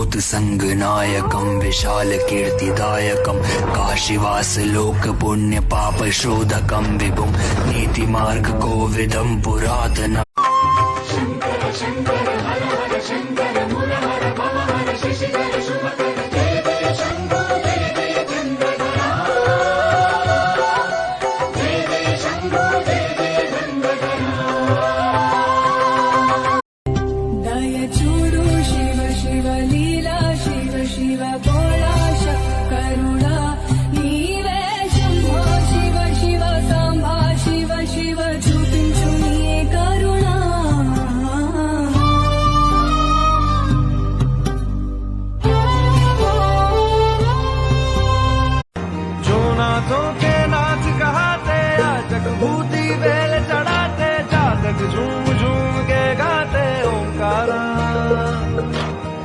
ज्योतिसंगनायकं विशाल कीर्तिदायकं काशीवास लोक पुण्य पाप शोधकं विभुं नीतिमार्ग कोविदं पुरातनम्। शंकर शंकर हर हर शंकर मुरहर भवहर शशिधर शुभकर जय जय शंभो जय जय चंद्रधरा जय जय शंभो जय जय चंद्रधरा। दय चूरु शिव शिव लीला शिव शिव